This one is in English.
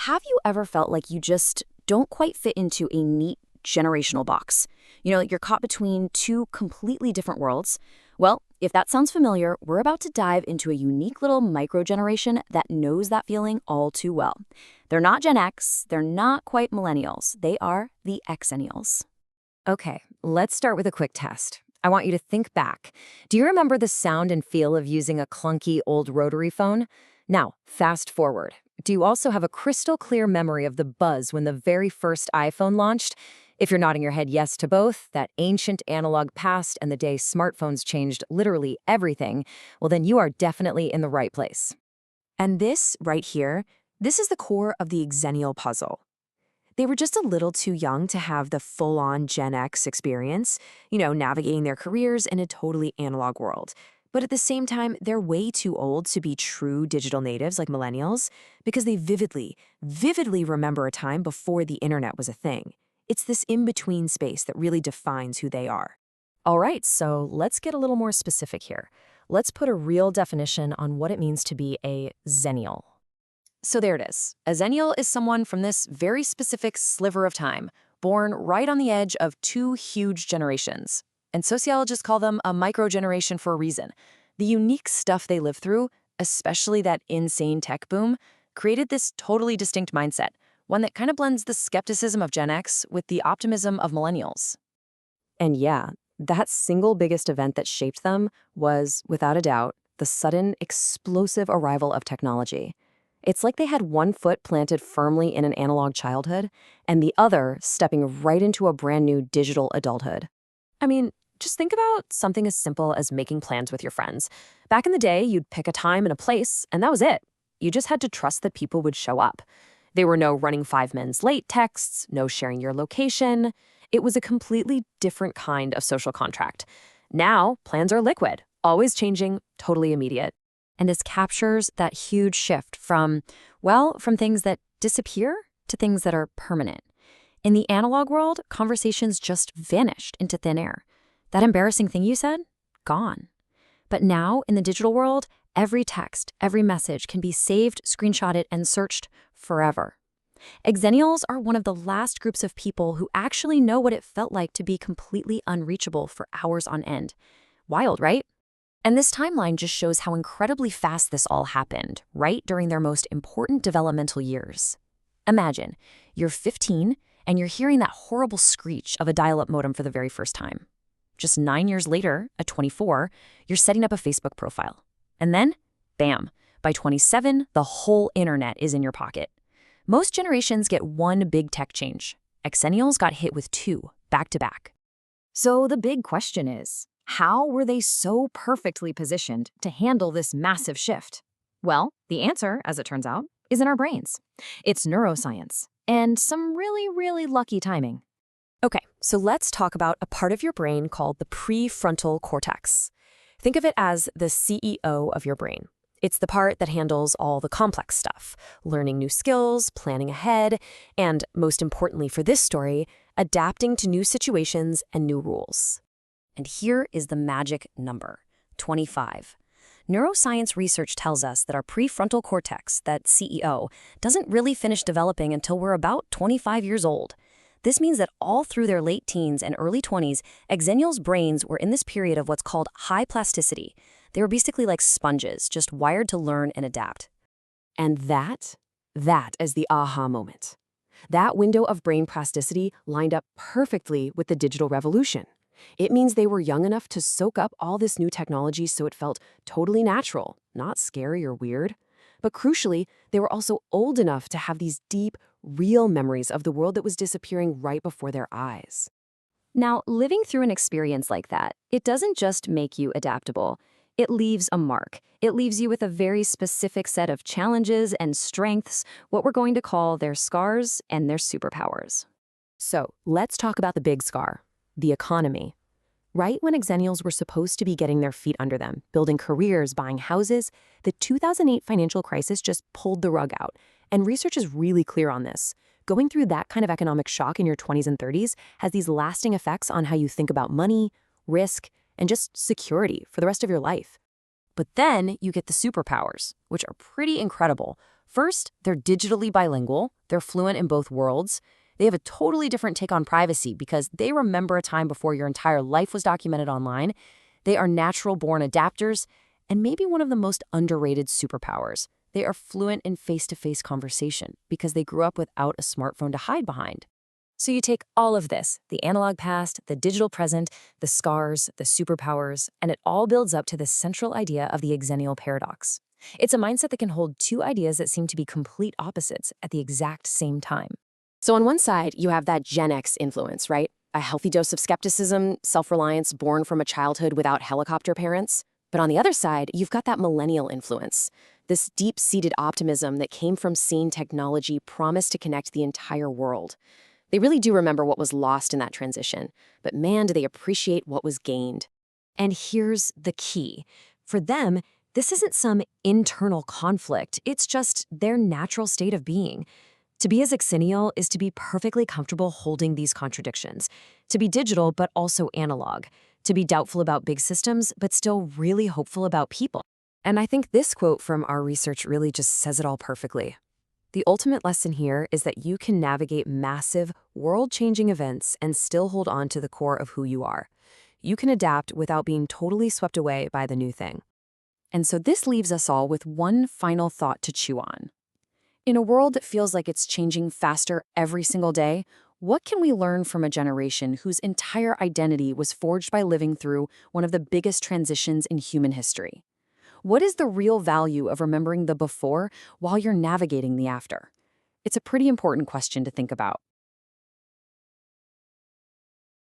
Have you ever felt like you just don't quite fit into a neat generational box? Like you're caught between two completely different worlds? Well, if that sounds familiar, we're about to dive into a unique little microgeneration that knows that feeling all too well. They're not Gen X, they're not quite millennials, they are the Xennials. Okay, let's start with a quick test. I want you to think back. Do you remember the sound and feel of using a clunky old rotary phone? Now, fast forward. Do you also have a crystal clear memory of the buzz when the very first iPhone launched? If you're nodding your head yes to both, that ancient analog past and the day smartphones changed literally everything, well then you are definitely in the right place. And this, right here, this is the core of the Xennial puzzle. They were just a little too young to have the full-on Gen X experience, navigating their careers in a totally analog world. But at the same time, they're way too old to be true digital natives like millennials because they vividly remember a time before the internet was a thing. It's this in-between space that really defines who they are. All right, so let's get a little more specific here. Let's put a real definition on what it means to be a Xennial. So there it is. A Xennial is someone from this very specific sliver of time, born right on the edge of two huge generations. And sociologists call them a microgeneration for a reason. The unique stuff they live through, especially that insane tech boom, created this totally distinct mindset, one that kind of blends the skepticism of Gen X with the optimism of millennials. And yeah, that single biggest event that shaped them was, without a doubt, the sudden, explosive arrival of technology. It's like they had one foot planted firmly in an analog childhood and the other stepping right into a brand new digital adulthood. I mean, just think about something as simple as making plans with your friends. Back in the day, you'd pick a time and a place, and that was it. You just had to trust that people would show up. There were no running 5 minutes late texts, no sharing your location. It was a completely different kind of social contract. Now, plans are liquid, always changing, totally immediate. And this captures that huge shift from things that disappear to things that are permanent. In the analog world, conversations just vanished into thin air. That embarrassing thing you said? Gone. But now, in the digital world, every text, every message can be saved, screenshotted, and searched forever. Xennials are one of the last groups of people who actually know what it felt like to be completely unreachable for hours on end. Wild, right? And this timeline just shows how incredibly fast this all happened, right during their most important developmental years. Imagine, you're 15 and you're hearing that horrible screech of a dial-up modem for the very first time. Just 9 years later, at 24, you're setting up a Facebook profile. And then, bam, by 27, the whole internet is in your pocket. Most generations get one big tech change. Xennials got hit with 2, back to back. So the big question is, how were they so perfectly positioned to handle this massive shift? Well, the answer, as it turns out, is in our brains. It's neuroscience and some really lucky timing. Okay, so let's talk about a part of your brain called the prefrontal cortex. Think of it as the CEO of your brain. It's the part that handles all the complex stuff, learning new skills, planning ahead, and most importantly for this story, adapting to new situations and new rules. And here is the magic number, 25. Neuroscience research tells us that our prefrontal cortex, that CEO, doesn't really finish developing until we're about 25 years old. This means that all through their late teens and early 20s, Xennials' brains were in this period of what's called high plasticity. They were basically like sponges, just wired to learn and adapt. And that is the aha moment. That window of brain plasticity lined up perfectly with the digital revolution. It means they were young enough to soak up all this new technology so it felt totally natural, not scary or weird. But crucially, they were also old enough to have these deep, real memories of the world that was disappearing right before their eyes. Now, living through an experience like that, it doesn't just make you adaptable. It leaves a mark. It leaves you with a very specific set of challenges and strengths, what we're going to call their scars and their superpowers. So let's talk about the big scar, the economy. Right when Xennials were supposed to be getting their feet under them, building careers, buying houses, the 2008 financial crisis just pulled the rug out. And research is really clear on this. Going through that kind of economic shock in your 20s and 30s has these lasting effects on how you think about money, risk, and just security for the rest of your life. But then you get the superpowers, which are pretty incredible. First, they're digitally bilingual. They're fluent in both worlds. They have a totally different take on privacy because they remember a time before your entire life was documented online. They are natural-born adapters, and maybe one of the most underrated superpowers. They are fluent in face-to-face conversation because they grew up without a smartphone to hide behind. So you take all of this, the analog past, the digital present, the scars, the superpowers, and it all builds up to this central idea of the Xennial Paradox. It's a mindset that can hold two ideas that seem to be complete opposites at the exact same time. So on one side, you have that Gen X influence, right? A healthy dose of skepticism, self-reliance born from a childhood without helicopter parents. But on the other side, you've got that millennial influence, this deep-seated optimism that came from seeing technology promise to connect the entire world. They really do remember what was lost in that transition, but man, do they appreciate what was gained. And here's the key. For them, this isn't some internal conflict. It's just their natural state of being. To be a Xennial is to be perfectly comfortable holding these contradictions. To be digital, but also analog. To be doubtful about big systems, but still really hopeful about people. And I think this quote from our research really just says it all perfectly. The ultimate lesson here is that you can navigate massive, world-changing events and still hold on to the core of who you are. You can adapt without being totally swept away by the new thing. And so this leaves us all with one final thought to chew on. In a world that feels like it's changing faster every single day, what can we learn from a generation whose entire identity was forged by living through one of the biggest transitions in human history? What is the real value of remembering the before while you're navigating the after? It's a pretty important question to think about.